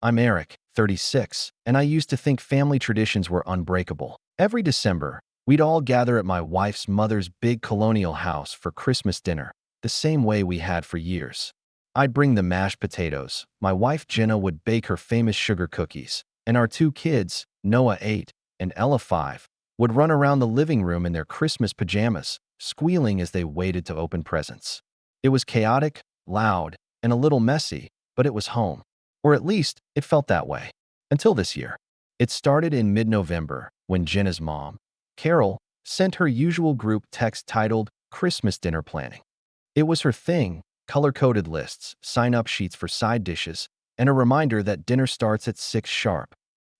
I'm Eric, 36, and I used to think family traditions were unbreakable. Every December, we'd all gather at my wife's mother's big colonial house for Christmas dinner, the same way we had for years. I'd bring the mashed potatoes, my wife Jenna would bake her famous sugar cookies, and our two kids, Noah 8 and Ella 5, would run around the living room in their Christmas pajamas, squealing as they waited to open presents. It was chaotic, loud, and a little messy, but it was home. Or at least, it felt that way. Until this year. It started in mid-November when Jenna's mom, Carol, sent her usual group text titled Christmas Dinner Planning. It was her thing, color-coded lists, sign-up sheets for side dishes, and a reminder that dinner starts at 6 sharp.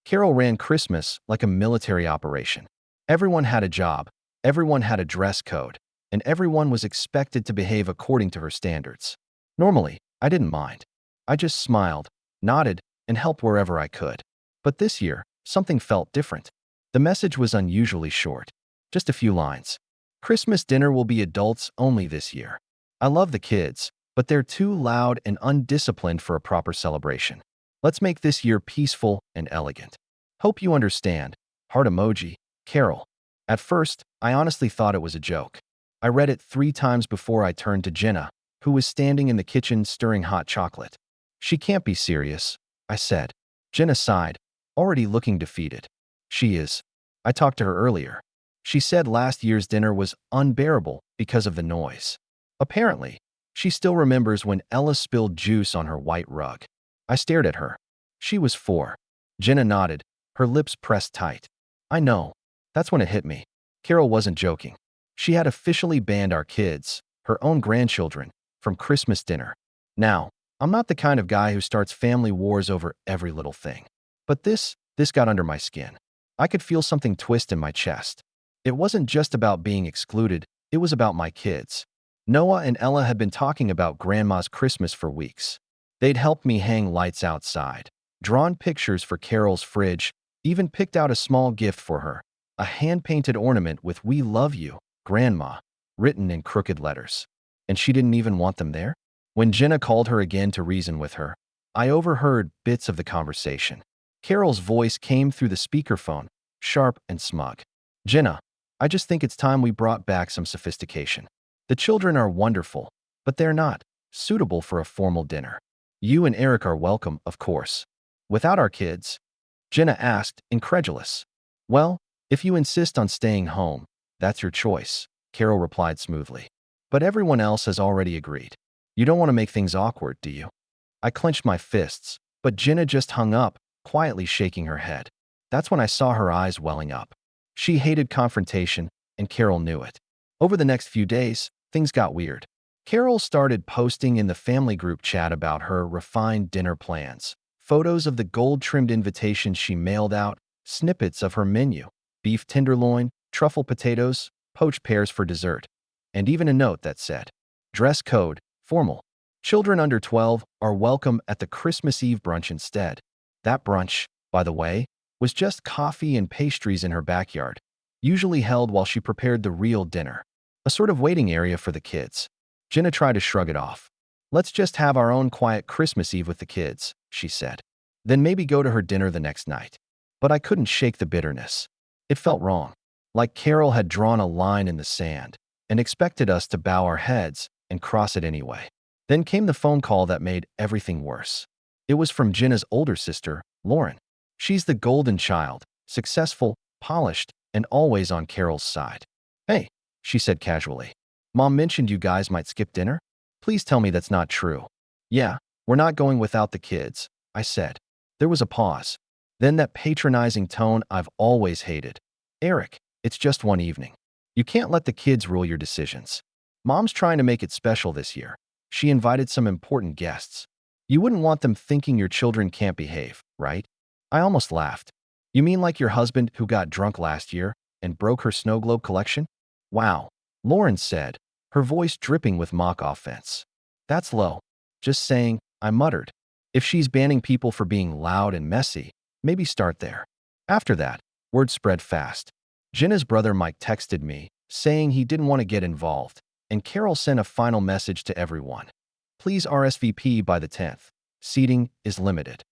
Carol ran Christmas like a military operation. Everyone had a job, everyone had a dress code, and everyone was expected to behave according to her standards. Normally, I didn't mind. I just smiled, nodded, and helped wherever I could. But this year, something felt different. The message was unusually short. Just a few lines. Christmas dinner will be adults only this year. I love the kids, but they're too loud and undisciplined for a proper celebration. Let's make this year peaceful and elegant. Hope you understand. Heart emoji, Carol. At first, I honestly thought it was a joke. I read it 3 times before I turned to Jenna, who was standing in the kitchen stirring hot chocolate. She can't be serious, I said. Jenna sighed, already looking defeated. She is. I talked to her earlier. She said last year's dinner was unbearable because of the noise. Apparently, she still remembers when Ella spilled juice on her white rug. I stared at her. She was 4. Jenna nodded, her lips pressed tight. I know. That's when it hit me. Carol wasn't joking. She had officially banned our kids, her own grandchildren, from Christmas dinner. Now, I'm not the kind of guy who starts family wars over every little thing. But this got under my skin. I could feel something twist in my chest. It wasn't just about being excluded, it was about my kids. Noah and Ella had been talking about Grandma's Christmas for weeks. They'd helped me hang lights outside, drawn pictures for Carol's fridge, even picked out a small gift for her, a hand-painted ornament with "We love you, Grandma," written in crooked letters. And she didn't even want them there? When Jenna called her again to reason with her, I overheard bits of the conversation. Carol's voice came through the speakerphone, sharp and smug. Jenna, I just think it's time we brought back some sophistication. The children are wonderful, but they're not suitable for a formal dinner. You and Eric are welcome, of course. Without our kids? Jenna asked, incredulous. Well, if you insist on staying home, that's your choice, Carol replied smoothly. But everyone else has already agreed. You don't want to make things awkward, do you? I clenched my fists, but Jenna just hung up, quietly shaking her head. That's when I saw her eyes welling up. She hated confrontation, and Carol knew it. Over the next few days, things got weird. Carol started posting in the family group chat about her refined dinner plans, photos of the gold-trimmed invitations she mailed out, snippets of her menu, beef tenderloin, truffle potatoes, poached pears for dessert, and even a note that said, dress code, formal. Children under 12 are welcome at the Christmas Eve brunch instead. That brunch, by the way, was just coffee and pastries in her backyard, usually held while she prepared the real dinner, a sort of waiting area for the kids. Jenna tried to shrug it off. Let's just have our own quiet Christmas Eve with the kids, she said. Then maybe go to her dinner the next night. But I couldn't shake the bitterness. It felt wrong, like Carol had drawn a line in the sand and expected us to bow our heads and cross it anyway. Then came the phone call that made everything worse. It was from Jenna's older sister, Lauren. She's the golden child, successful, polished, and always on Carol's side. Hey, she said casually. Mom mentioned you guys might skip dinner? Please tell me that's not true. Yeah, we're not going without the kids, I said. There was a pause. Then that patronizing tone I've always hated. Eric, it's just one evening. You can't let the kids rule your decisions. Mom's trying to make it special this year. She invited some important guests. You wouldn't want them thinking your children can't behave, right? I almost laughed. You mean like your husband who got drunk last year and broke her snow globe collection? Wow, Lauren said, her voice dripping with mock offense. That's low. Just saying, I muttered. If she's banning people for being loud and messy, maybe start there. After that, word spread fast. Jenna's brother Mike texted me, saying he didn't want to get involved, and Carol sent a final message to everyone. Please RSVP by the 10th. Seating is limited.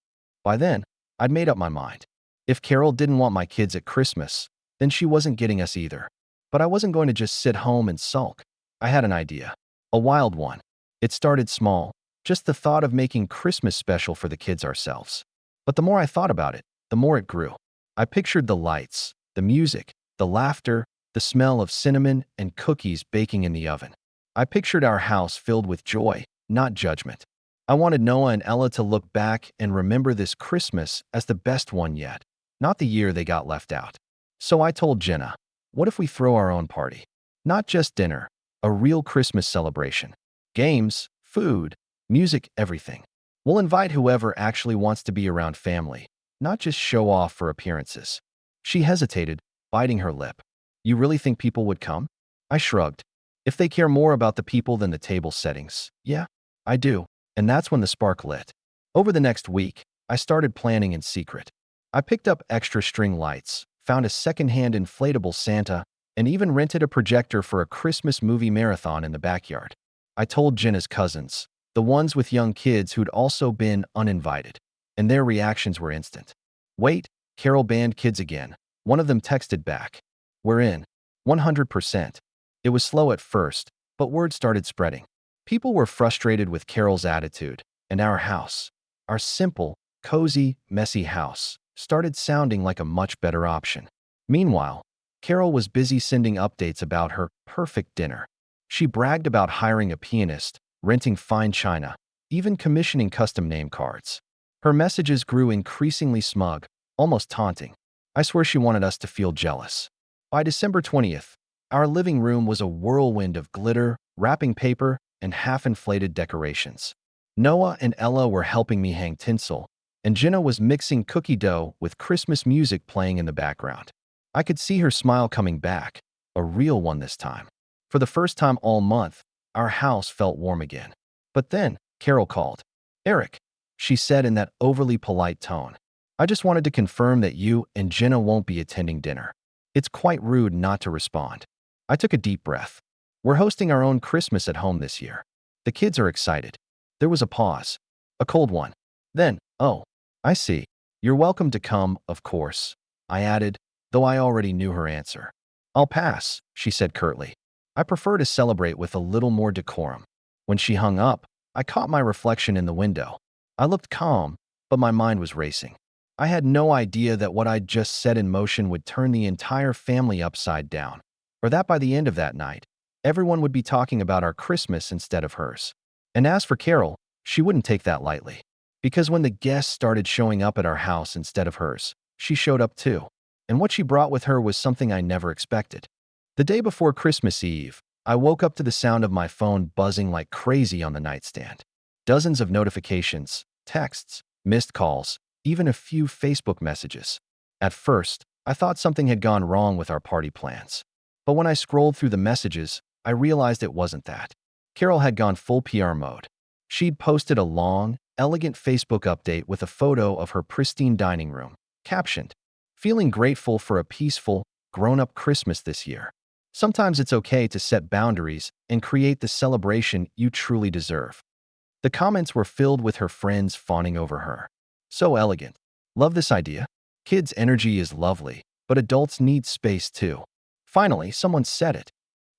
By then, I'd made up my mind. If Carol didn't want my kids at Christmas, then she wasn't getting us either. But I wasn't going to just sit home and sulk. I had an idea. A wild one. It started small, just the thought of making Christmas special for the kids ourselves. But the more I thought about it, the more it grew. I pictured the lights, the music, the laughter, the smell of cinnamon and cookies baking in the oven. I pictured our house filled with joy, not judgment. I wanted Noah and Ella to look back and remember this Christmas as the best one yet, not the year they got left out. So I told Jenna, what if we throw our own party? Not just dinner, a real Christmas celebration. Games, food, music, everything. We'll invite whoever actually wants to be around family, not just show off for appearances. She hesitated, biting her lip. You really think people would come? I shrugged. If they care more about the people than the table settings, yeah, I do. And that's when the spark lit. Over the next week, I started planning in secret. I picked up extra string lights, found a secondhand inflatable Santa, and even rented a projector for a Christmas movie marathon in the backyard. I told Jenna's cousins, the ones with young kids who'd also been uninvited, and their reactions were instant. Wait, Carol banned kids again. One of them texted back. We're in. 100%. It was slow at first, but word started spreading. People were frustrated with Carol's attitude, and our house, our simple, cozy, messy house, started sounding like a much better option. Meanwhile, Carol was busy sending updates about her perfect dinner. She bragged about hiring a pianist, renting fine china, even commissioning custom name cards. Her messages grew increasingly smug, almost taunting. I swear she wanted us to feel jealous. By December 20th, our living room was a whirlwind of glitter, wrapping paper, and half-inflated decorations. Noah and Ella were helping me hang tinsel, and Jenna was mixing cookie dough with Christmas music playing in the background. I could see her smile coming back, a real one this time. For the first time all month, our house felt warm again. But then, Carol called. Eric, she said in that overly polite tone. I just wanted to confirm that you and Jenna won't be attending dinner. It's quite rude not to respond. I took a deep breath. We're hosting our own Christmas at home this year. The kids are excited. There was a pause. A cold one. Then, oh, I see. You're welcome to come, of course, I added, though I already knew her answer. I'll pass, she said curtly. I prefer to celebrate with a little more decorum. When she hung up, I caught my reflection in the window. I looked calm, but my mind was racing. I had no idea that what I'd just set in motion would turn the entire family upside down, or that by the end of that night, everyone would be talking about our Christmas instead of hers. And as for Carol, she wouldn't take that lightly. Because when the guests started showing up at our house instead of hers, she showed up too. And what she brought with her was something I never expected. The day before Christmas Eve, I woke up to the sound of my phone buzzing like crazy on the nightstand. Dozens of notifications, texts, missed calls, even a few Facebook messages. At first, I thought something had gone wrong with our party plans. But when I scrolled through the messages, I realized it wasn't that. Carol had gone full PR mode. She'd posted a long, elegant Facebook update with a photo of her pristine dining room, captioned, "Feeling grateful for a peaceful, grown-up Christmas this year. Sometimes it's okay to set boundaries and create the celebration you truly deserve." The comments were filled with her friends fawning over her. So elegant. Love this idea. Kids' energy is lovely, but adults need space too. Finally, someone said it.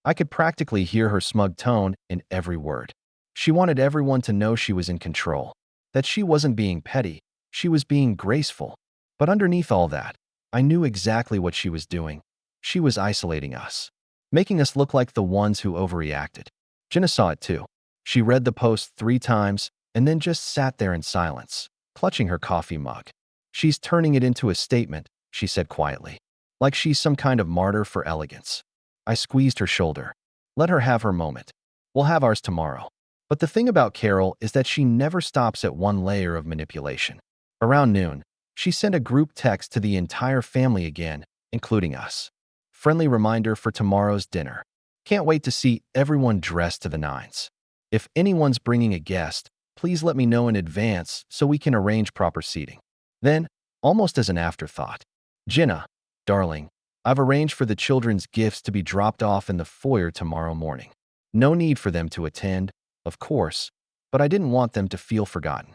I could practically hear her smug tone in every word. She wanted everyone to know she was in control, that she wasn't being petty, she was being graceful. But underneath all that, I knew exactly what she was doing. She was isolating us, making us look like the ones who overreacted. Jenna saw it too. She read the post 3 times and then just sat there in silence, clutching her coffee mug. She's turning it into a statement, she said quietly, like she's some kind of martyr for elegance. I squeezed her shoulder. Let her have her moment. We'll have ours tomorrow. But the thing about Carol is that she never stops at one layer of manipulation. Around noon, she sent a group text to the entire family again, including us. Friendly reminder for tomorrow's dinner. Can't wait to see everyone dressed to the nines. If anyone's bringing a guest, please let me know in advance so we can arrange proper seating. Then, almost as an afterthought, Jenna, darling, I've arranged for the children's gifts to be dropped off in the foyer tomorrow morning. No need for them to attend, of course, but I didn't want them to feel forgotten.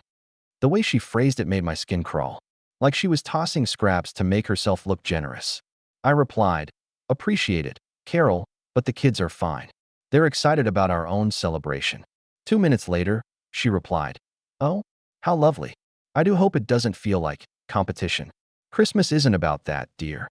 The way she phrased it made my skin crawl, like she was tossing scraps to make herself look generous. I replied, "Appreciate it, Carol, but the kids are fine. They're excited about our own celebration." 2 minutes later, she replied, "Oh, how lovely. I do hope it doesn't feel like competition. Christmas isn't about that, dear."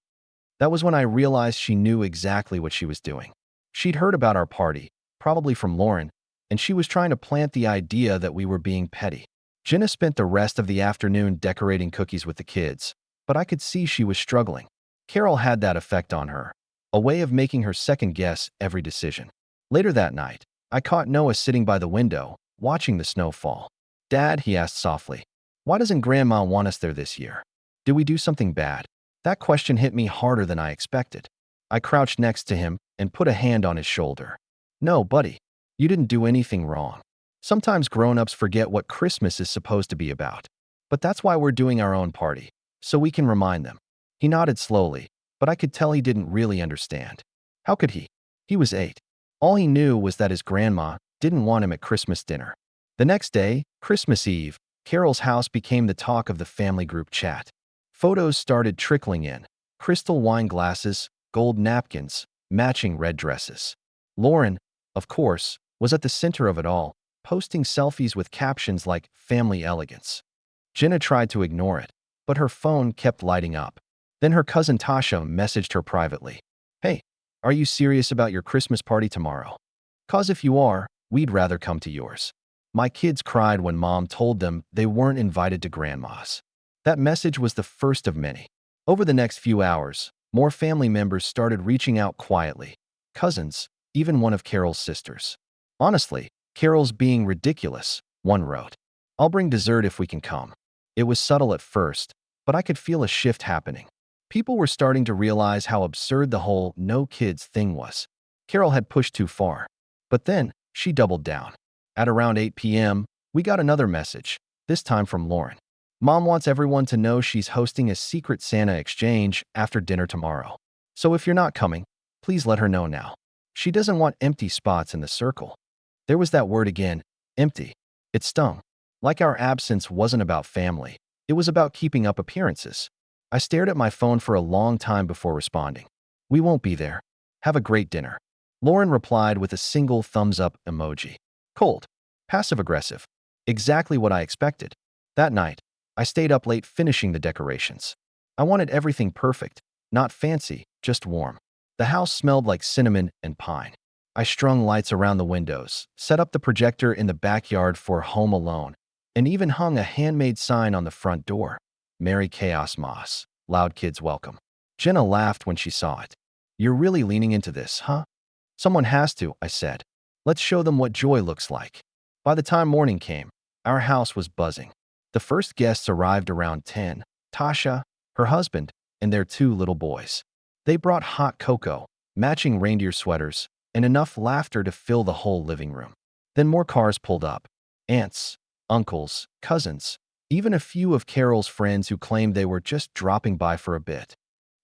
That was when I realized she knew exactly what she was doing. She'd heard about our party, probably from Lauren, and she was trying to plant the idea that we were being petty. Jenna spent the rest of the afternoon decorating cookies with the kids, but I could see she was struggling. Carol had that effect on her, a way of making her second-guess every decision. Later that night, I caught Noah sitting by the window, watching the snow fall. "Dad," he asked softly, "why doesn't Grandma want us there this year? Did we do something bad?" That question hit me harder than I expected. I crouched next to him and put a hand on his shoulder. "No, buddy, you didn't do anything wrong. Sometimes grown-ups forget what Christmas is supposed to be about. But that's why we're doing our own party, so we can remind them." He nodded slowly, but I could tell he didn't really understand. How could he? He was 8. All he knew was that his grandma didn't want him at Christmas dinner. The next day, Christmas Eve, Carol's house became the talk of the family group chat. Photos started trickling in: crystal wine glasses, gold napkins, matching red dresses. Lauren, of course, was at the center of it all, posting selfies with captions like "family elegance." Jenna tried to ignore it, but her phone kept lighting up. Then her cousin Tasha messaged her privately, "Hey, are you serious about your Christmas party tomorrow? 'Cause if you are, we'd rather come to yours." My kids cried when Mom told them they weren't invited to Grandma's. That message was the first of many. Over the next few hours, more family members started reaching out quietly. Cousins, even one of Carol's sisters. "Honestly, Carol's being ridiculous," one wrote. "I'll bring dessert if we can come." It was subtle at first, but I could feel a shift happening. People were starting to realize how absurd the whole "no kids" thing was. Carol had pushed too far. But then, she doubled down. At around 8 p.m., we got another message, this time from Lauren. "Mom wants everyone to know she's hosting a secret Santa exchange after dinner tomorrow. So if you're not coming, please let her know now. She doesn't want empty spots in the circle." There was that word again, empty. It stung. Like our absence wasn't about family. It was about keeping up appearances. I stared at my phone for a long time before responding. "We won't be there. Have a great dinner." Lauren replied with a single thumbs-up emoji. Cold. Passive-aggressive. Exactly what I expected. That night, I stayed up late finishing the decorations. I wanted everything perfect, not fancy, just warm. The house smelled like cinnamon and pine. I strung lights around the windows, set up the projector in the backyard for Home Alone, and even hung a handmade sign on the front door. "Merry Chaos Moss. Loud Kids Welcome." Jenna laughed when she saw it. "You're really leaning into this, huh?" "Someone has to," I said. "Let's show them what joy looks like." By the time morning came, our house was buzzing. The first guests arrived around 10, Tasha, her husband, and their 2 little boys. They brought hot cocoa, matching reindeer sweaters, and enough laughter to fill the whole living room. Then more cars pulled up. Aunts, uncles, cousins, even a few of Carol's friends who claimed they were just dropping by for a bit.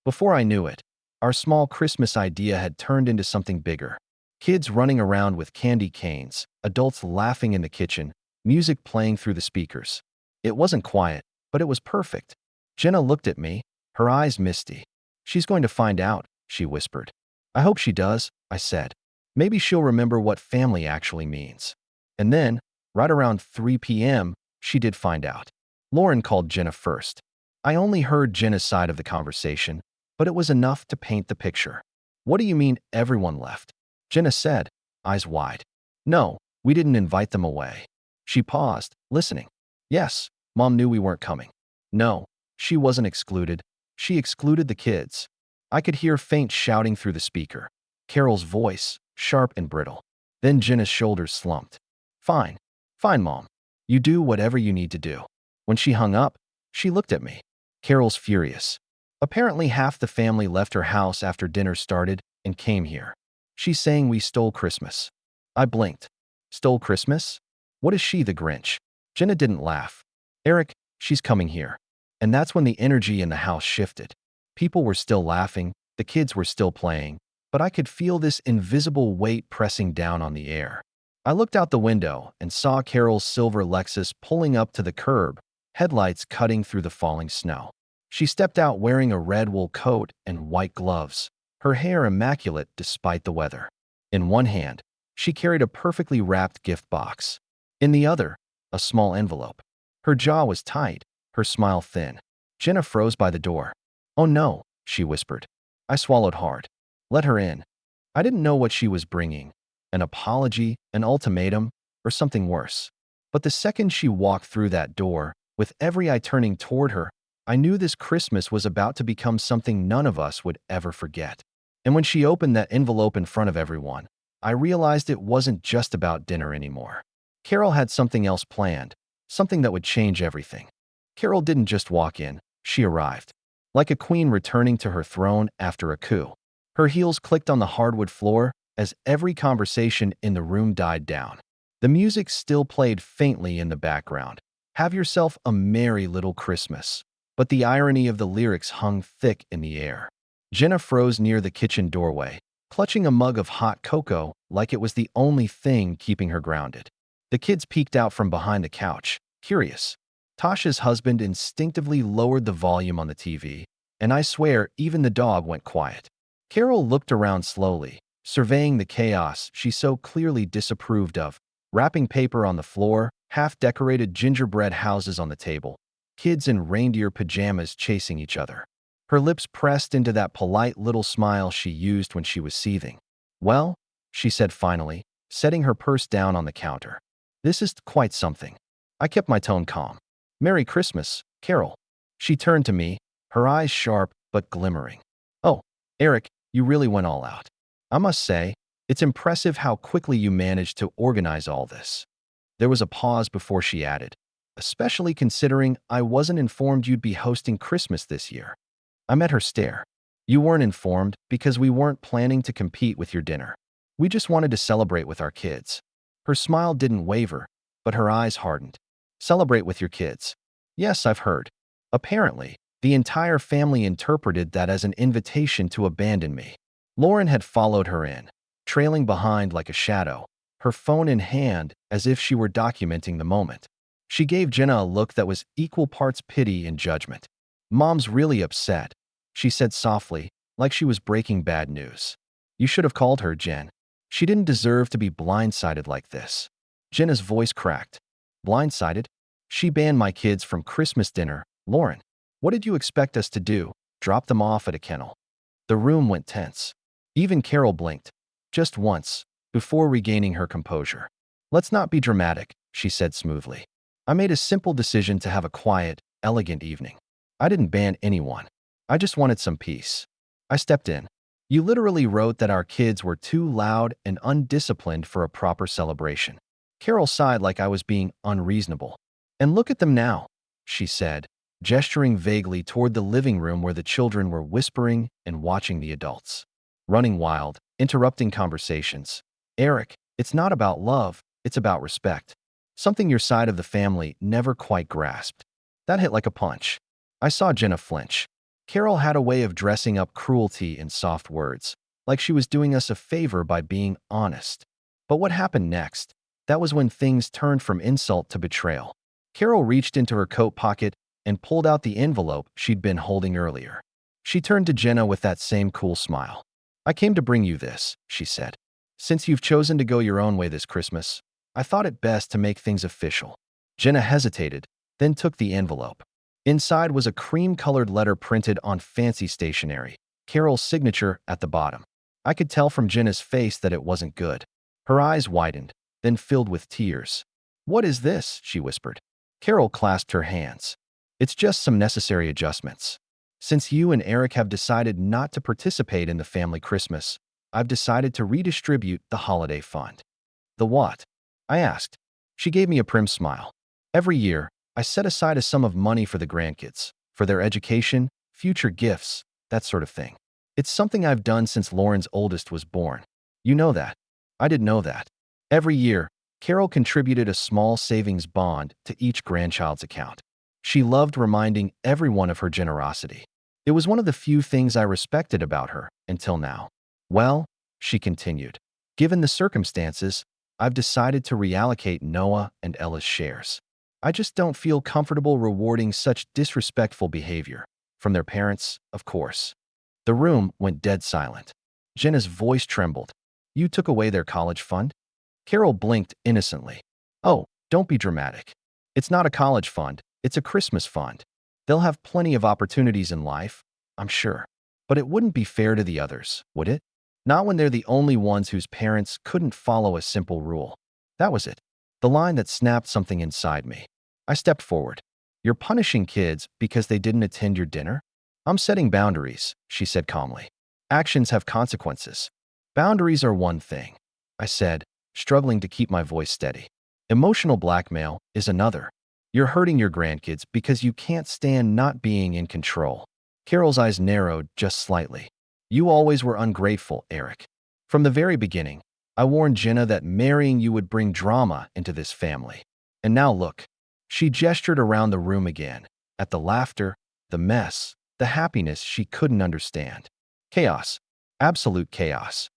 Before I knew it, our small Christmas idea had turned into something bigger. Kids running around with candy canes, adults laughing in the kitchen, music playing through the speakers. It wasn't quiet, but it was perfect. Jenna looked at me, her eyes misty. "She's going to find out," she whispered. "I hope she does," I said. "Maybe she'll remember what family actually means." And then, right around 3 p.m., she did find out. Lauren called Jenna first. I only heard Jenna's side of the conversation, but it was enough to paint the picture. "What do you mean everyone left?" Jenna said, eyes wide. "No, we didn't invite them away." She paused, listening. "Yes, Mom knew we weren't coming." "No, she wasn't excluded. She excluded the kids." I could hear faint shouting through the speaker. Carol's voice, sharp and brittle. Then Jenna's shoulders slumped. "Fine. Fine, Mom. You do whatever you need to do." When she hung up, she looked at me. Carol's furious. Apparently half the family left her house after dinner started and came here. She's saying we stole Christmas. I blinked. Stole Christmas? What is she, the Grinch? Jenna didn't laugh. "Eric, she's coming here." And that's when the energy in the house shifted. People were still laughing, the kids were still playing, but I could feel this invisible weight pressing down on the air. I looked out the window and saw Carol's silver Lexus pulling up to the curb, headlights cutting through the falling snow. She stepped out wearing a red wool coat and white gloves, her hair immaculate despite the weather. In one hand, she carried a perfectly wrapped gift box. In the other, a small envelope. Her jaw was tight, her smile thin. Jenna froze by the door. "Oh no," she whispered. I swallowed hard. Let her in. I didn't know what she was bringing. An apology, an ultimatum, or something worse. But the second she walked through that door, with every eye turning toward her, I knew this Christmas was about to become something none of us would ever forget. And when she opened that envelope in front of everyone, I realized it wasn't just about dinner anymore. Carol had something else planned, something that would change everything. Carol didn't just walk in, she arrived. Like a queen returning to her throne after a coup. Her heels clicked on the hardwood floor as every conversation in the room died down. The music still played faintly in the background. Have yourself a merry little Christmas. But the irony of the lyrics hung thick in the air. Jenna froze near the kitchen doorway, clutching a mug of hot cocoa like it was the only thing keeping her grounded. The kids peeked out from behind the couch, curious. Tasha's husband instinctively lowered the volume on the TV, and I swear even the dog went quiet. Carol looked around slowly, surveying the chaos she so clearly disapproved of. Wrapping paper on the floor, half-decorated gingerbread houses on the table, kids in reindeer pajamas chasing each other. Her lips pressed into that polite little smile she used when she was seething. "Well," she said finally, setting her purse down on the counter. "This is quite something." I kept my tone calm. "Merry Christmas, Carol." She turned to me, her eyes sharp but glimmering. "Oh, Eric, you really went all out. I must say, it's impressive how quickly you managed to organize all this." There was a pause before she added, "Especially considering I wasn't informed you'd be hosting Christmas this year." I met her stare. "You weren't informed because we weren't planning to compete with your dinner. We just wanted to celebrate with our kids." Her smile didn't waver, but her eyes hardened. "Celebrate with your kids." "Yes, I've heard." Apparently, the entire family interpreted that as an invitation to abandon me. Lauren had followed her in, trailing behind like a shadow, her phone in hand as if she were documenting the moment. She gave Jenna a look that was equal parts pity and judgment. "Mom's really upset," she said softly, like she was breaking bad news. "You should have called her, Jen. She didn't deserve to be blindsided like this." Jenna's voice cracked. "Blindsided? She banned my kids from Christmas dinner, Lauren. What did you expect us to do? Drop them off at a kennel?" The room went tense. Even Carol blinked. Just once, before regaining her composure. "Let's not be dramatic," she said smoothly. "I made a simple decision to have a quiet, elegant evening. I didn't ban anyone. I just wanted some peace." I stepped in. "You literally wrote that our kids were too loud and undisciplined for a proper celebration." Carol sighed like I was being unreasonable. "And look at them now," she said, gesturing vaguely toward the living room where the children were whispering and watching the adults. Running wild, interrupting conversations. "Eric, it's not about love, it's about respect. Something your side of the family never quite grasped." That hit like a punch. I saw Jenna flinch. Carol had a way of dressing up cruelty in soft words, like she was doing us a favor by being honest. But what happened next? That was when things turned from insult to betrayal. Carol reached into her coat pocket and pulled out the envelope she'd been holding earlier. She turned to Jenna with that same cool smile. "I came to bring you this," she said. "Since you've chosen to go your own way this Christmas, I thought it best to make things official." Jenna hesitated, then took the envelope. Inside was a cream-colored letter printed on fancy stationery, Carol's signature at the bottom. I could tell from Jenna's face that it wasn't good. Her eyes widened, then filled with tears. "What is this?" she whispered. Carol clasped her hands. "It's just some necessary adjustments. Since you and Eric have decided not to participate in the family Christmas, I've decided to redistribute the holiday fund." "The what?" I asked. She gave me a prim smile. "Every year, I set aside a sum of money for the grandkids, for their education, future gifts, that sort of thing. It's something I've done since Lauren's oldest was born. You know that." I didn't know that. Every year, Carol contributed a small savings bond to each grandchild's account. She loved reminding everyone of her generosity. It was one of the few things I respected about her until now. "Well," she continued, "given the circumstances, I've decided to reallocate Noah and Ella's shares." I just don't feel comfortable rewarding such disrespectful behavior. From their parents, of course. The room went dead silent. Jenna's voice trembled. You took away their college fund? Carol blinked innocently. Oh, don't be dramatic. It's not a college fund, it's a Christmas fund. They'll have plenty of opportunities in life, I'm sure. But it wouldn't be fair to the others, would it? Not when they're the only ones whose parents couldn't follow a simple rule. That was it. The line that snapped something inside me. I stepped forward. You're punishing kids because they didn't attend your dinner? I'm setting boundaries, she said calmly. Actions have consequences. Boundaries are one thing, I said, struggling to keep my voice steady. Emotional blackmail is another. You're hurting your grandkids because you can't stand not being in control. Carol's eyes narrowed just slightly. You always were ungrateful, Eric. From the very beginning, I warned Jenna that marrying you would bring drama into this family. And now look. She gestured around the room again, at the laughter, the mess, the happiness she couldn't understand. Chaos. Absolute chaos.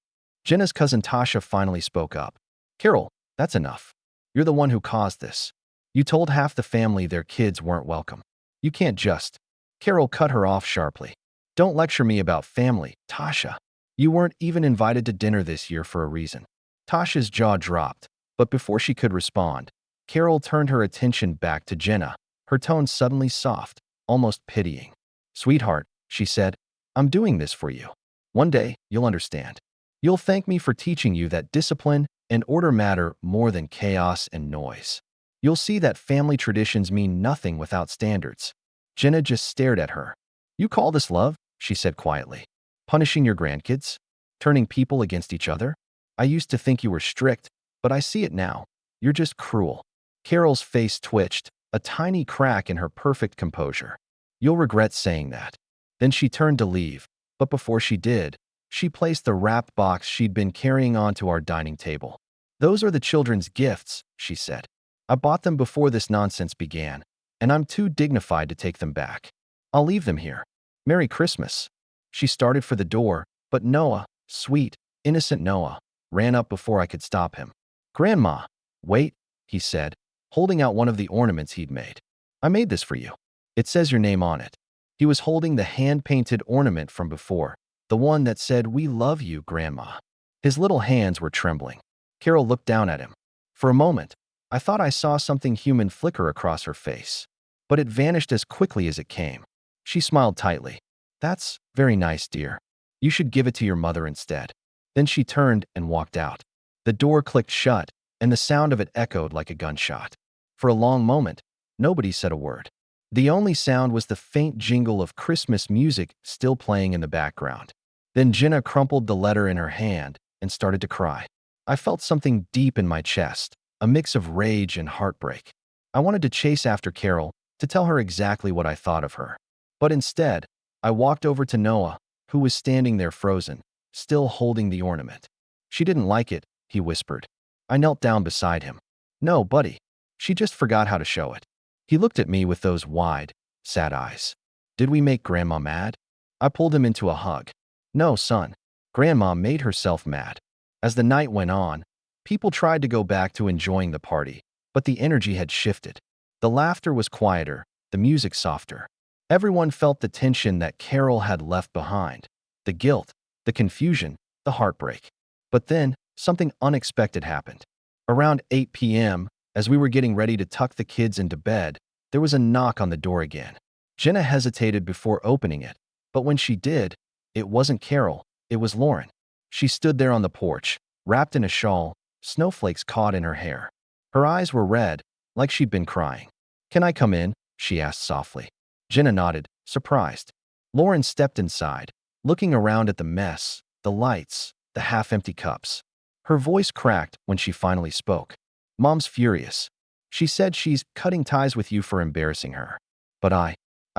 Jenna's cousin Tasha finally spoke up. Carol, that's enough. You're the one who caused this. You told half the family their kids weren't welcome. You can't just. Carol cut her off sharply. Don't lecture me about family, Tasha. You weren't even invited to dinner this year for a reason. Tasha's jaw dropped, but before she could respond, Carol turned her attention back to Jenna, her tone suddenly soft, almost pitying. Sweetheart, she said, I'm doing this for you. One day, you'll understand. You'll thank me for teaching you that discipline and order matter more than chaos and noise. You'll see that family traditions mean nothing without standards. Jenna just stared at her. You call this love? She said quietly. Punishing your grandkids? Turning people against each other? I used to think you were strict, but I see it now. You're just cruel. Carol's face twitched, a tiny crack in her perfect composure. You'll regret saying that. Then she turned to leave, but before she did, she placed the wrapped box she'd been carrying onto our dining table. Those are the children's gifts, she said. I bought them before this nonsense began, and I'm too dignified to take them back. I'll leave them here. Merry Christmas. She started for the door, but Noah, sweet, innocent Noah, ran up before I could stop him. Grandma, wait, he said, holding out one of the ornaments he'd made. I made this for you. It says your name on it. He was holding the hand-painted ornament from before, the one that said, We love you, Grandma. His little hands were trembling. Carol looked down at him. For a moment, I thought I saw something human flicker across her face, but it vanished as quickly as it came. She smiled tightly. That's very nice, dear. You should give it to your mother instead. Then she turned and walked out. The door clicked shut, and the sound of it echoed like a gunshot. For a long moment, nobody said a word. The only sound was the faint jingle of Christmas music still playing in the background. Then Jenna crumpled the letter in her hand and started to cry. I felt something deep in my chest, a mix of rage and heartbreak. I wanted to chase after Carol, to tell her exactly what I thought of her. But instead, I walked over to Noah, who was standing there frozen, still holding the ornament. She didn't like it, he whispered. I knelt down beside him. No, buddy. She just forgot how to show it. He looked at me with those wide, sad eyes. Did we make Grandma mad? I pulled him into a hug. No, son. Grandma made herself mad. As the night went on, people tried to go back to enjoying the party, but the energy had shifted. The laughter was quieter, the music softer. Everyone felt the tension that Carol had left behind. The guilt, the confusion, the heartbreak. But then, something unexpected happened. Around 8 p.m., as we were getting ready to tuck the kids into bed, there was a knock on the door again. Jenna hesitated before opening it, but when she did, it wasn't Carol, it was Lauren. She stood there on the porch, wrapped in a shawl, snowflakes caught in her hair. Her eyes were red, like she'd been crying. Can I come in? She asked softly. Jenna nodded, surprised. Lauren stepped inside, looking around at the mess, the lights, the half-empty cups. Her voice cracked when she finally spoke. Mom's furious. She said she's cutting ties with you for embarrassing her. But I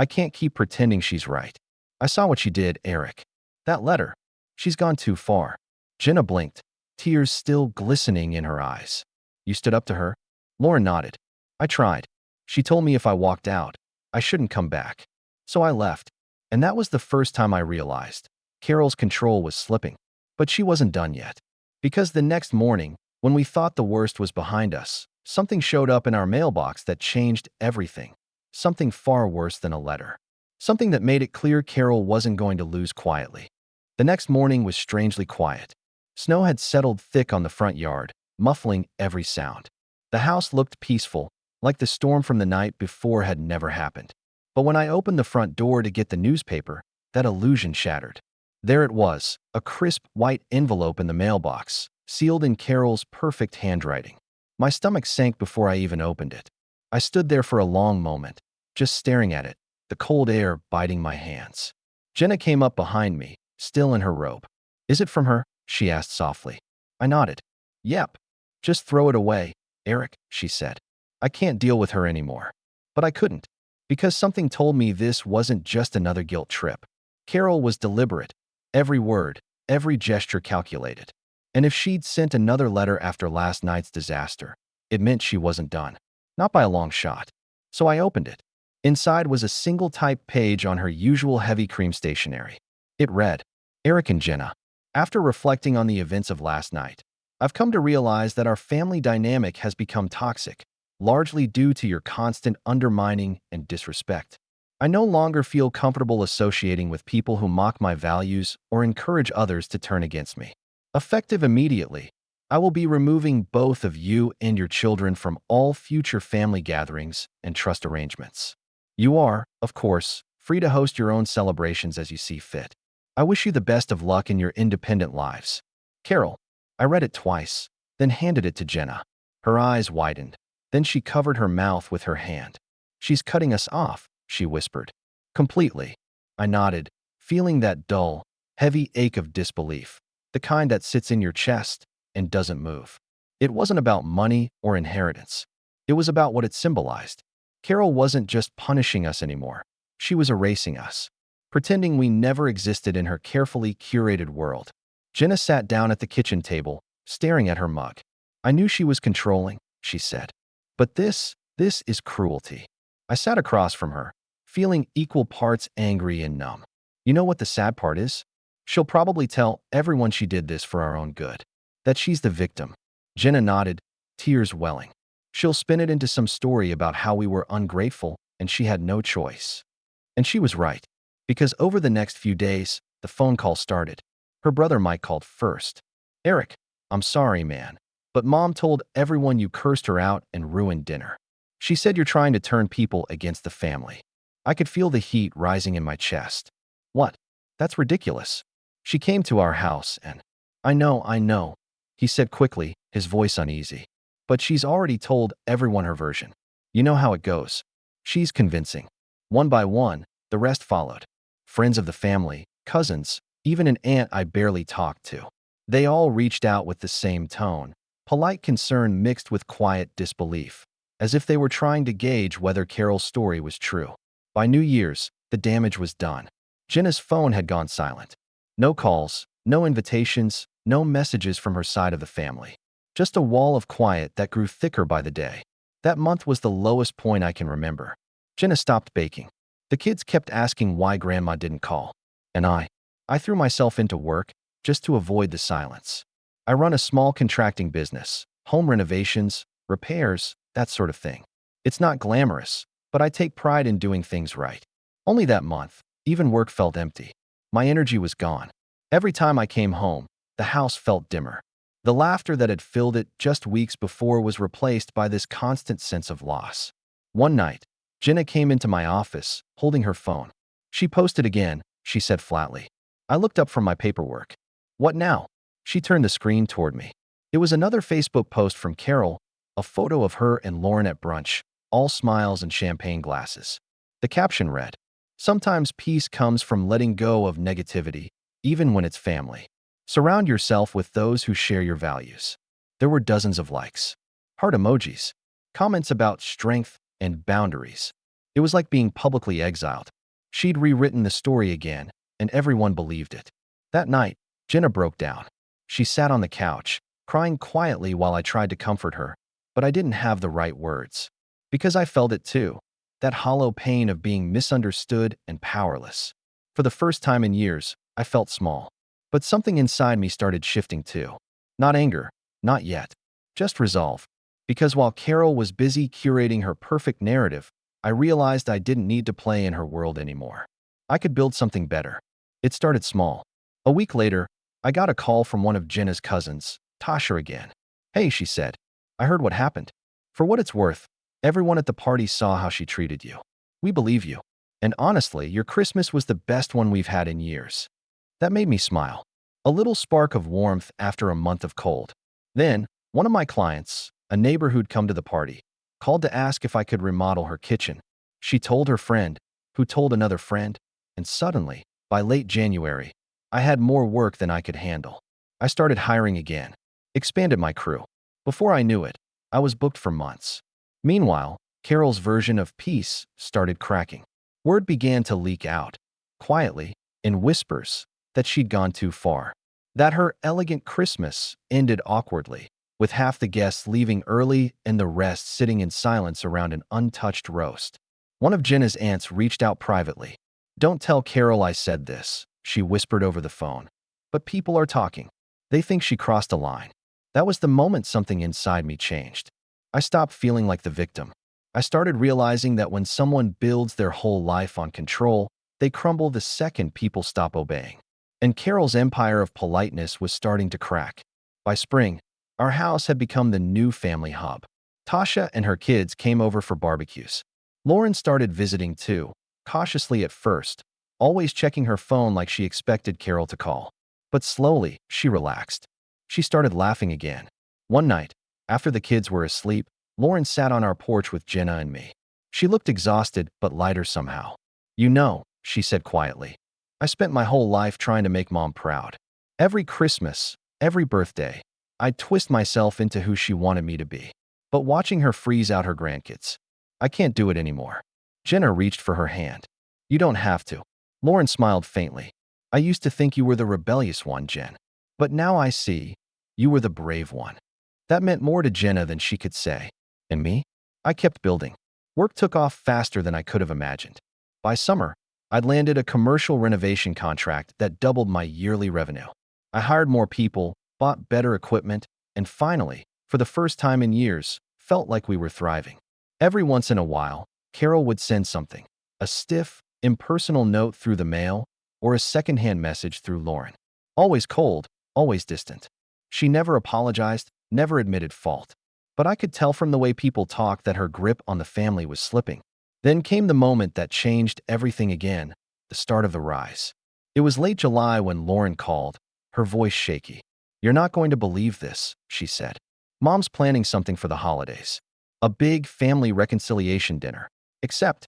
can't keep pretending she's right. I saw what she did, Eric. That letter. She's gone too far. Jenna blinked, tears still glistening in her eyes. You stood up to her? Lauren nodded. I tried. She told me if I walked out, I shouldn't come back. So I left. And that was the first time I realized Carol's control was slipping. But she wasn't done yet. Because the next morning, when we thought the worst was behind us, something showed up in our mailbox that changed everything. Something far worse than a letter. Something that made it clear Carol wasn't going to lose quietly. The next morning was strangely quiet. Snow had settled thick on the front yard, muffling every sound. The house looked peaceful, like the storm from the night before had never happened. But when I opened the front door to get the newspaper, that illusion shattered. There it was, a crisp white envelope in the mailbox, sealed in Carol's perfect handwriting. My stomach sank before I even opened it. I stood there for a long moment, just staring at it, the cold air biting my hands. Jenna came up behind me, still in her robe. "Is it from her?" she asked softly. I nodded. "Yep. Just throw it away, Eric," she said. "I can't deal with her anymore." But I couldn't, because something told me this wasn't just another guilt trip. Carol was deliberate, every word, every gesture calculated. And if she'd sent another letter after last night's disaster, it meant she wasn't done. Not by a long shot. So I opened it. Inside was a single typed page on her usual heavy cream stationery. It read, "Eric and Jenna, after reflecting on the events of last night, I've come to realize that our family dynamic has become toxic, largely due to your constant undermining and disrespect. I no longer feel comfortable associating with people who mock my values or encourage others to turn against me. Effective immediately, I will be removing both of you and your children from all future family gatherings and trust arrangements. You are, of course, free to host your own celebrations as you see fit. I wish you the best of luck in your independent lives. Carol." I read it twice, then handed it to Jenna. Her eyes widened. Then she covered her mouth with her hand. "She's cutting us off," she whispered. "Completely." I nodded, feeling that dull, heavy ache of disbelief, the kind that sits in your chest and doesn't move. It wasn't about money or inheritance. It was about what it symbolized. Carol wasn't just punishing us anymore. She was erasing us, pretending we never existed in her carefully curated world. Jenna sat down at the kitchen table, staring at her mug. "I knew she was controlling," she said. "But this is cruelty." I sat across from her, feeling equal parts angry and numb. "You know what the sad part is? She'll probably tell everyone she did this for our own good. That she's the victim." Jenna nodded, tears welling. "She'll spin it into some story about how we were ungrateful and she had no choice." And she was right, because over the next few days, the phone call started. Her brother Mike called first. "Eric, I'm sorry, man, but Mom told everyone you cursed her out and ruined dinner. She said you're trying to turn people against the family." I could feel the heat rising in my chest. "What? That's ridiculous. She came to our house and—" I know," he said quickly, his voice uneasy. "But she's already told everyone her version. You know how it goes. She's convincing." One by one, the rest followed. Friends of the family, cousins, even an aunt I barely talked to. They all reached out with the same tone, polite concern mixed with quiet disbelief, as if they were trying to gauge whether Carol's story was true. By New Year's, the damage was done. Jenna's phone had gone silent. No calls, no invitations, no messages from her side of the family. Just a wall of quiet that grew thicker by the day. That month was the lowest point I can remember. Jenna stopped baking. The kids kept asking why Grandma didn't call. And I threw myself into work just to avoid the silence. I run a small contracting business, home renovations, repairs, that sort of thing. It's not glamorous, but I take pride in doing things right. Only that month, even work felt empty. My energy was gone. Every time I came home, the house felt dimmer. The laughter that had filled it just weeks before was replaced by this constant sense of loss. One night, Jenna came into my office, holding her phone. "She posted again," she said flatly. I looked up from my paperwork. "What now?" She turned the screen toward me. It was another Facebook post from Carol, a photo of her and Lauren at brunch, all smiles and champagne glasses. The caption read, "Sometimes peace comes from letting go of negativity, even when it's family. Surround yourself with those who share your values." There were dozens of likes, heart emojis, comments about strength and boundaries. It was like being publicly exiled. She'd rewritten the story again, and everyone believed it. That night, Jenna broke down. She sat on the couch, crying quietly while I tried to comfort her, but I didn't have the right words. Because I felt it too, that hollow pain of being misunderstood and powerless. For the first time in years, I felt small. But something inside me started shifting too. Not anger, not yet. Just resolve. Because while Carol was busy curating her perfect narrative, I realized I didn't need to play in her world anymore. I could build something better. It started small. A week later, I got a call from one of Jenna's cousins, Tasha again. "Hey," she said. "I heard what happened. For what it's worth, everyone at the party saw how she treated you. We believe you. And honestly, your Christmas was the best one we've had in years." That made me smile. A little spark of warmth after a month of cold. Then, one of my clients, a neighbor who'd come to the party, called to ask if I could remodel her kitchen. She told her friend, who told another friend, and suddenly, by late January, I had more work than I could handle. I started hiring again, expanded my crew. Before I knew it, I was booked for months. Meanwhile, Carol's version of peace started cracking. Word began to leak out, quietly, in whispers, that she'd gone too far. That her elegant Christmas ended awkwardly, with half the guests leaving early and the rest sitting in silence around an untouched roast. One of Jenna's aunts reached out privately. "Don't tell Carol I said this," she whispered over the phone. "But people are talking. They think she crossed a line." That was the moment something inside me changed. I stopped feeling like the victim. I started realizing that when someone builds their whole life on control, they crumble the second people stop obeying. And Carol's empire of politeness was starting to crack. By spring, our house had become the new family hub. Tasha and her kids came over for barbecues. Lauren started visiting too, cautiously at first, always checking her phone like she expected Carol to call. But slowly, she relaxed. She started laughing again. One night, after the kids were asleep, Lauren sat on our porch with Jenna and me. She looked exhausted but lighter somehow. "You know," she said quietly, "I spent my whole life trying to make Mom proud. Every Christmas, every birthday, I'd twist myself into who she wanted me to be. But watching her freeze out her grandkids, I can't do it anymore." Jenna reached for her hand. "You don't have to." Lauren smiled faintly. "I used to think you were the rebellious one, Jen. But now I see, you were the brave one." That meant more to Jenna than she could say. And me? I kept building. Work took off faster than I could have imagined. By summer, I'd landed a commercial renovation contract that doubled my yearly revenue. I hired more people, bought better equipment, and finally, for the first time in years, felt like we were thriving. Every once in a while, Carol would send something, a stiff, impersonal note through the mail, or a secondhand message through Lauren. Always cold, always distant. She never apologized, never admitted fault. But I could tell from the way people talked that her grip on the family was slipping. Then came the moment that changed everything again, the start of the rise. It was late July when Lauren called, her voice shaky. "You're not going to believe this," she said. "Mom's planning something for the holidays. A big family reconciliation dinner. Except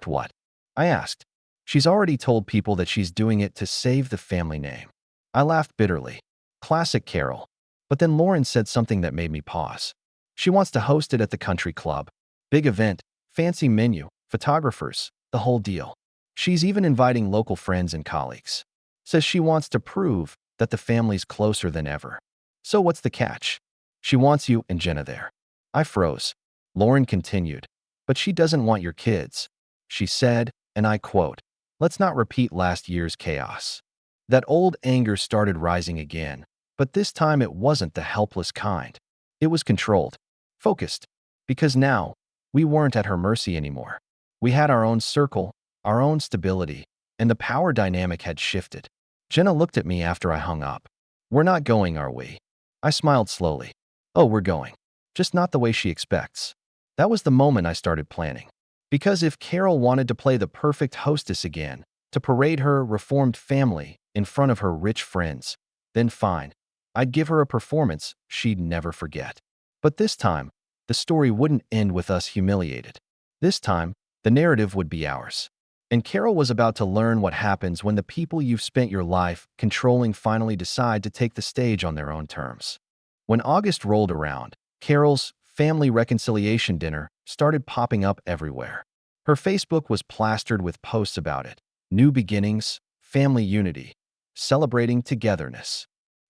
what?" I asked. "She's already told people that she's doing it to save the family name." I laughed bitterly. Classic Carol. But then Lauren said something that made me pause. She wants to host it at the country club. Big event, fancy menu, photographers, the whole deal. She's even inviting local friends and colleagues. Says she wants to prove that the family's closer than ever. So what's the catch? She wants you and Jenna there. I froze. Lauren continued, "But she doesn't want your kids." She said, and I quote, "Let's not repeat last year's chaos." That old anger started rising again, but this time it wasn't the helpless kind. It was controlled, focused, because now we weren't at her mercy anymore. We had our own circle, our own stability, and the power dynamic had shifted. Jenna looked at me after I hung up. "We're not going, are we?" I smiled slowly. "Oh, we're going. Just not the way she expects." That was the moment I started planning. Because if Carol wanted to play the perfect hostess again, to parade her reformed family in front of her rich friends, then fine. I'd give her a performance she'd never forget. But this time, the story wouldn't end with us humiliated. This time, the narrative would be ours. And Carol was about to learn what happens when the people you've spent your life controlling finally decide to take the stage on their own terms. When August rolled around, Carol's family reconciliation dinner started popping up everywhere. Her Facebook was plastered with posts about it. New beginnings, family unity, celebrating togetherness.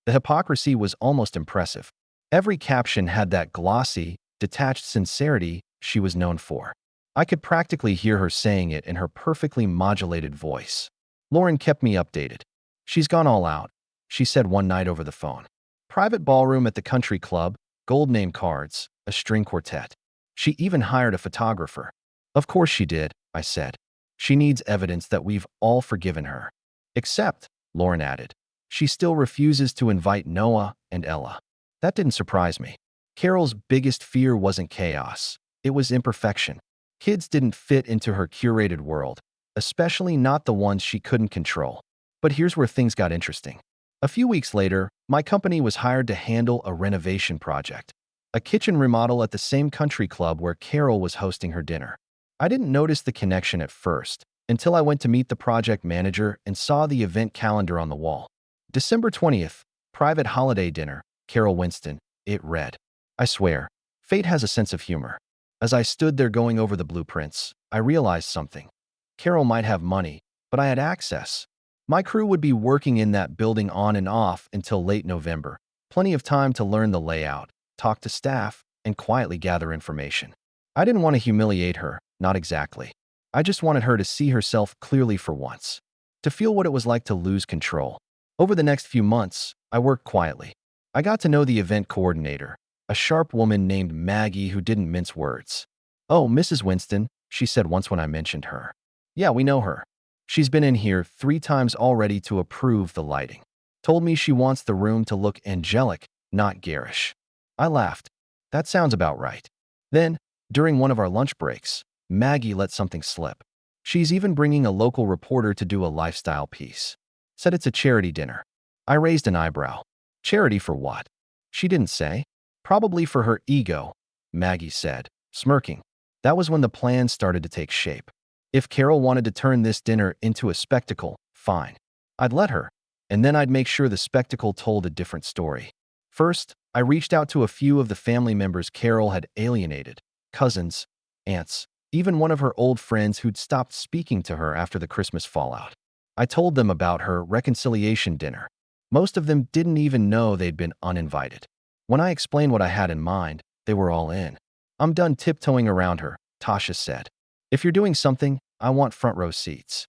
The hypocrisy was almost impressive. Every caption had that glossy, detached sincerity she was known for. I could practically hear her saying it in her perfectly modulated voice. Lauren kept me updated. "She's gone all out," she said one night over the phone. "Private ballroom at the country club, gold name cards, a string quartet. She even hired a photographer. Of course she did, I said. She needs evidence that we've all forgiven her. Except, Lauren added, she still refuses to invite Noah and Ella. That didn't surprise me. Carol's biggest fear wasn't chaos. It was imperfection. Kids didn't fit into her curated world, especially not the ones she couldn't control. But here's where things got interesting. A few weeks later, my company was hired to handle a renovation project, a kitchen remodel at the same country club where Carol was hosting her dinner. I didn't notice the connection at first, until I went to meet the project manager and saw the event calendar on the wall. December 20th, private holiday dinner, Carol Winston, it read. I swear, fate has a sense of humor. As I stood there going over the blueprints, I realized something. Carol might have money, but I had access. My crew would be working in that building on and off until late November, plenty of time to learn the layout, talk to staff, and quietly gather information. I didn't want to humiliate her, not exactly. I just wanted her to see herself clearly for once, to feel what it was like to lose control. Over the next few months, I worked quietly. I got to know the event coordinator, a sharp woman named Maggie who didn't mince words. "Oh, Mrs. Winston," she said once when I mentioned her. "Yeah, we know her. She's been in here 3 times already to approve the lighting. Told me she wants the room to look angelic, not garish." I laughed. That sounds about right. Then, during one of our lunch breaks, Maggie let something slip. She's even bringing a local reporter to do a lifestyle piece. Said it's a charity dinner. I raised an eyebrow. Charity for what? She didn't say. Probably for her ego, Maggie said, smirking. That was when the plan started to take shape. If Carol wanted to turn this dinner into a spectacle, fine. I'd let her, and then I'd make sure the spectacle told a different story. First, I reached out to a few of the family members Carol had alienated, cousins, aunts, even one of her old friends who'd stopped speaking to her after the Christmas fallout. I told them about her reconciliation dinner. Most of them didn't even know they'd been uninvited. When I explained what I had in mind, they were all in. "I'm done tiptoeing around her," Tasha said. "If you're doing something, I want front row seats."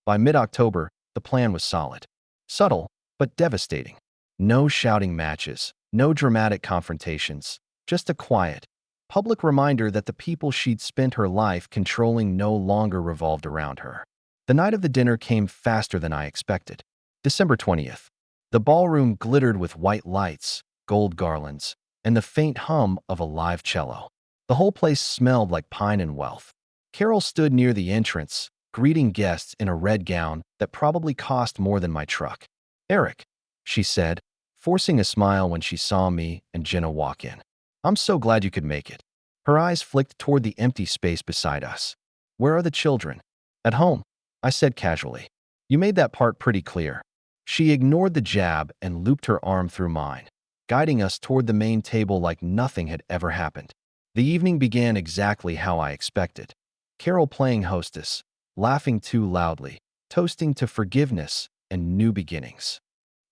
By mid-October, the plan was solid. Subtle, but devastating. No shouting matches, no dramatic confrontations, just a quiet, public reminder that the people she'd spent her life controlling no longer revolved around her. The night of the dinner came faster than I expected. December 20th. The ballroom glittered with white lights, gold garlands, and the faint hum of a live cello. The whole place smelled like pine and wealth. Carol stood near the entrance, greeting guests in a red gown that probably cost more than my truck. "Eric," she said, forcing a smile when she saw me and Jenna walk in. "I'm so glad you could make it." Her eyes flicked toward the empty space beside us. "Where are the children?" "At home," I said casually. "You made that part pretty clear." She ignored the jab and looped her arm through mine, guiding us toward the main table like nothing had ever happened. The evening began exactly how I expected. Carol playing hostess, laughing too loudly, toasting to forgiveness and new beginnings.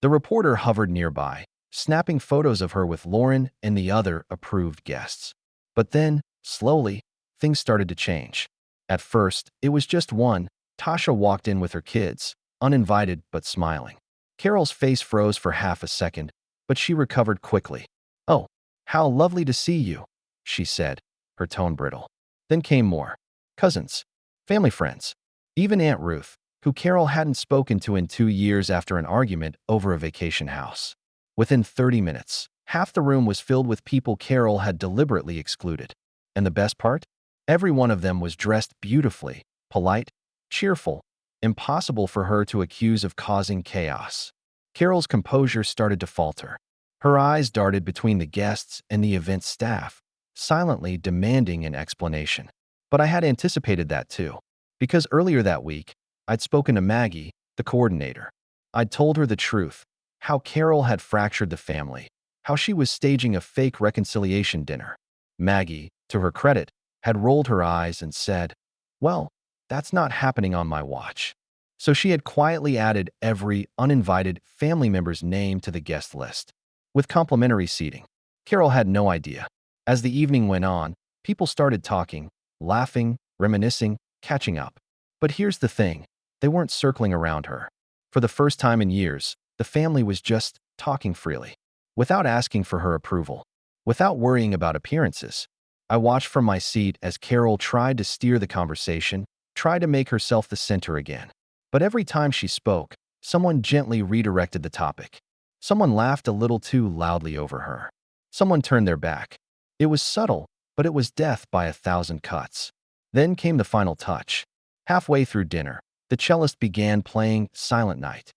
The reporter hovered nearby, snapping photos of her with Lauren and the other approved guests. But then, slowly, things started to change. At first, it was just one. Tasha walked in with her kids, uninvited but smiling. Carol's face froze for half a second, but she recovered quickly. "Oh, how lovely to see you," she said, her tone brittle. Then came more. Cousins, family friends, even Aunt Ruth, who Carol hadn't spoken to in 2 years after an argument over a vacation house. Within 30 minutes, half the room was filled with people Carol had deliberately excluded. And the best part? Every one of them was dressed beautifully, polite, cheerful, impossible for her to accuse of causing chaos. Carol's composure started to falter. Her eyes darted between the guests and the event staff, silently demanding an explanation. But I had anticipated that too, because earlier that week, I'd spoken to Maggie, the coordinator. I'd told her the truth, how Carol had fractured the family, how she was staging a fake reconciliation dinner. Maggie, to her credit, had rolled her eyes and said, "Well, that's not happening on my watch." So she had quietly added every uninvited family member's name to the guest list, with complimentary seating. Carol had no idea. As the evening went on, people started talking, laughing, reminiscing, catching up. But here's the thing, they weren't circling around her. For the first time in years, the family was just talking freely, without asking for her approval. Without worrying about appearances, I watched from my seat as Carol tried to steer the conversation, tried to make herself the center again. But every time she spoke, someone gently redirected the topic. Someone laughed a little too loudly over her. Someone turned their back. It was subtle, but it was death by 1,000 cuts. Then came the final touch. Halfway through dinner, the cellist began playing Silent Night.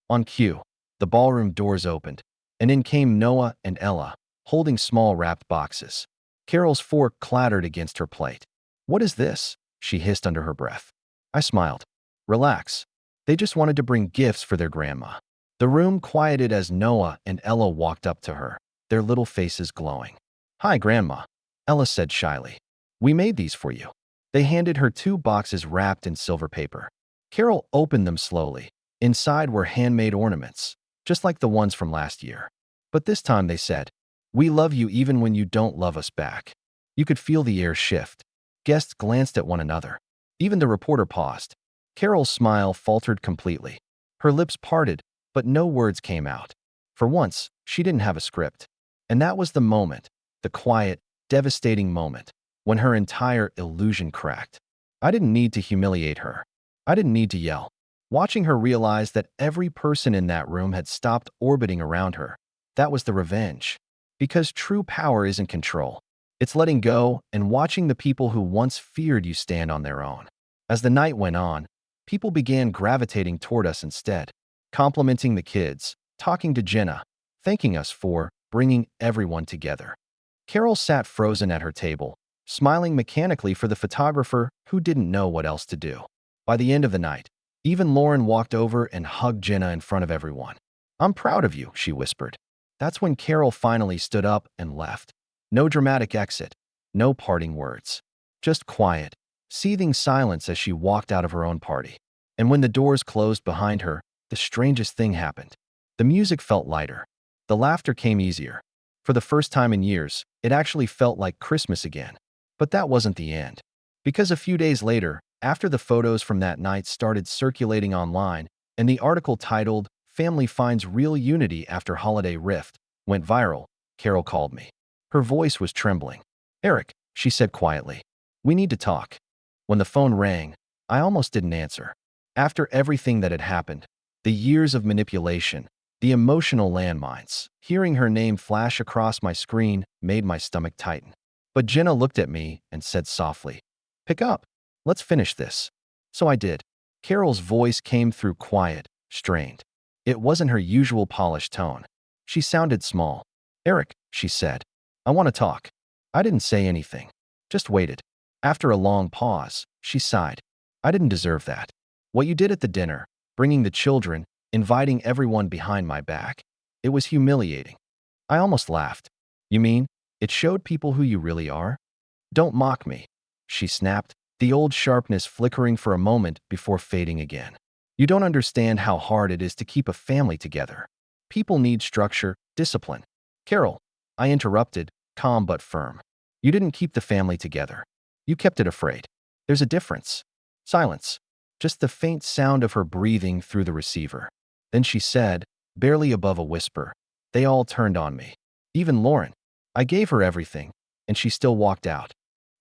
On cue, the ballroom doors opened, and in came Noah and Ella, holding small wrapped boxes. Carol's fork clattered against her plate. "What is this?" she hissed under her breath. I smiled. "Relax. They just wanted to bring gifts for their grandma." The room quieted as Noah and Ella walked up to her, their little faces glowing. "Hi, Grandma," Ella said shyly. "We made these for you." They handed her 2 boxes wrapped in silver paper. Carol opened them slowly. Inside were handmade ornaments, just like the ones from last year. But this time they said, "We love you even when you don't love us back." You could feel the air shift. Guests glanced at one another. Even the reporter paused. Carol's smile faltered completely. Her lips parted, but no words came out. For once, she didn't have a script. And that was the moment, the quiet, devastating moment, when her entire illusion cracked. I didn't need to humiliate her. I didn't need to yell. Watching her realize that every person in that room had stopped orbiting around her, that was the revenge. Because true power isn't control. It's letting go and watching the people who once feared you stand on their own. As the night went on, people began gravitating toward us instead, complimenting the kids, talking to Jenna, thanking us for bringing everyone together. Carol sat frozen at her table, smiling mechanically for the photographer who didn't know what else to do. By the end of the night, even Lauren walked over and hugged Jenna in front of everyone. "I'm proud of you," she whispered. That's when Carol finally stood up and left. No dramatic exit, no parting words. Just quiet, seething silence as she walked out of her own party. And when the doors closed behind her, the strangest thing happened. The music felt lighter. The laughter came easier. For the first time in years, it actually felt like Christmas again. But that wasn't the end. Because a few days later, after the photos from that night started circulating online, and the article titled, "Family Finds Real Unity After Holiday Rift," went viral, Carol called me. Her voice was trembling. "Eric," she said quietly, "we need to talk." When the phone rang, I almost didn't answer. After everything that had happened, the years of manipulation, the emotional landmines, hearing her name flash across my screen made my stomach tighten. But Jenna looked at me and said softly, "Pick up. Let's finish this." So I did. Carol's voice came through quiet, strained. It wasn't her usual polished tone. She sounded small. "Eric," she said, "I want to talk." I didn't say anything, just waited. After a long pause, she sighed. "I didn't deserve that. What you did at the dinner, bringing the children, inviting everyone behind my back, it was humiliating." I almost laughed. "You mean, it showed people who you really are?" "Don't mock me," she snapped, the old sharpness flickering for a moment before fading again. "You don't understand how hard it is to keep a family together. People need structure, discipline." "Carol," I interrupted, calm but firm. "You didn't keep the family together. You kept it afraid. There's a difference." Silence. Just the faint sound of her breathing through the receiver. Then she said, barely above a whisper, "They all turned on me. Even Lauren. I gave her everything, and she still walked out."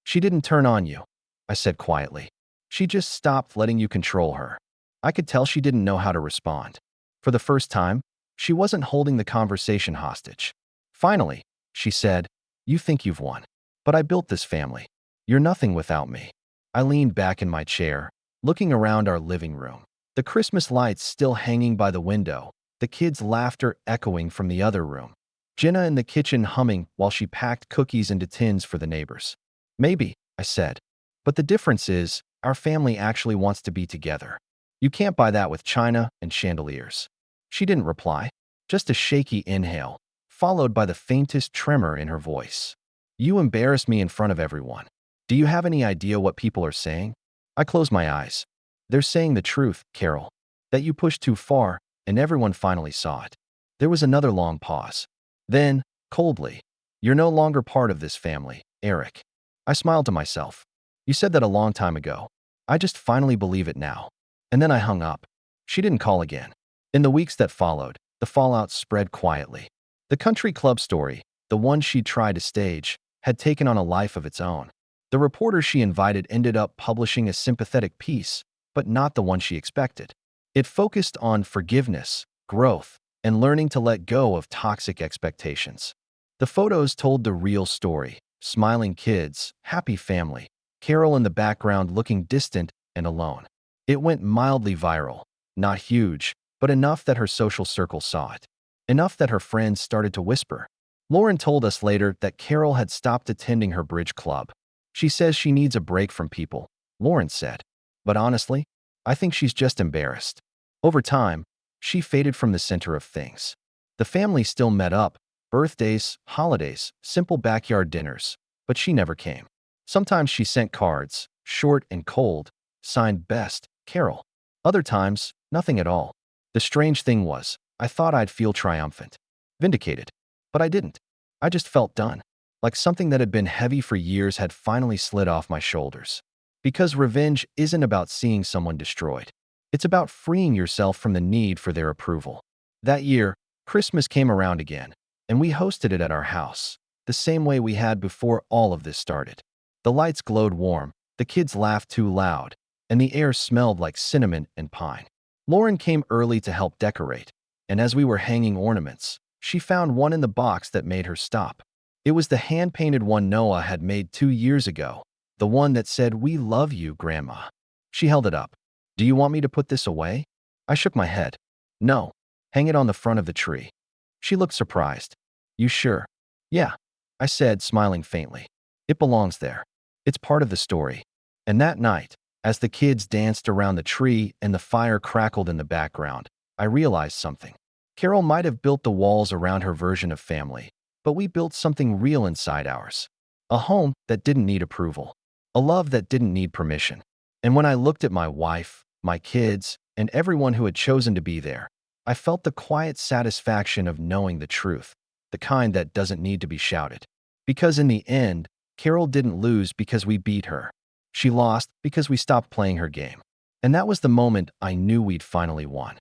"She didn't turn on you," I said quietly. "She just stopped letting you control her." I could tell she didn't know how to respond. For the first time, she wasn't holding the conversation hostage. Finally, she said, "You think you've won. But I built this family. You're nothing without me." I leaned back in my chair, looking around our living room. The Christmas lights still hanging by the window, the kids' laughter echoing from the other room. Jenna in the kitchen humming while she packed cookies into tins for the neighbors. "Maybe," I said. "But the difference is, our family actually wants to be together. You can't buy that with china and chandeliers." She didn't reply, just a shaky inhale, followed by the faintest tremor in her voice. "You embarrass me in front of everyone. Do you have any idea what people are saying?" I closed my eyes. "They're saying the truth, Carol. That you pushed too far, and everyone finally saw it." There was another long pause. Then, coldly, "You're no longer part of this family, Eric." I smiled to myself. "You said that a long time ago. I just finally believe it now." And then I hung up. She didn't call again. In the weeks that followed, the fallout spread quietly. The country club story, the one she'd tried to stage, had taken on a life of its own. The reporter she invited ended up publishing a sympathetic piece, but not the one she expected. It focused on forgiveness, growth, and learning to let go of toxic expectations. The photos told the real story: smiling kids, happy family, Carol in the background looking distant and alone. It went mildly viral, not huge, but enough that her social circle saw it. Enough that her friends started to whisper. Lauren told us later that Carol had stopped attending her bridge club. She says she needs a break from people, Lauren said. But honestly, I think she's just embarrassed. Over time, she faded from the center of things. The family still met up, birthdays, holidays, simple backyard dinners, but she never came. Sometimes she sent cards, short and cold, signed Best, Carol. Other times, nothing at all. The strange thing was, I thought I'd feel triumphant, vindicated. But I didn't. I just felt done. Like something that had been heavy for years had finally slid off my shoulders. Because revenge isn't about seeing someone destroyed. It's about freeing yourself from the need for their approval. That year, Christmas came around again, and we hosted it at our house, the same way we had before all of this started. The lights glowed warm, the kids laughed too loud, and the air smelled like cinnamon and pine. Lauren came early to help decorate, and as we were hanging ornaments, she found one in the box that made her stop. It was the hand-painted one Noah had made 2 years ago, the one that said, "We love you, Grandma." She held it up. "Do you want me to put this away?" I shook my head. "No, hang it on the front of the tree." She looked surprised. "You sure?" "Yeah," I said, smiling faintly. "It belongs there. It's part of the story." And that night, as the kids danced around the tree and the fire crackled in the background, I realized something. Carol might have built the walls around her version of family, but we built something real inside ours. A home that didn't need approval. A love that didn't need permission. And when I looked at my wife, my kids, and everyone who had chosen to be there, I felt the quiet satisfaction of knowing the truth, the kind that doesn't need to be shouted. Because in the end, Carol didn't lose because we beat her. She lost because we stopped playing her game. And that was the moment I knew we'd finally won.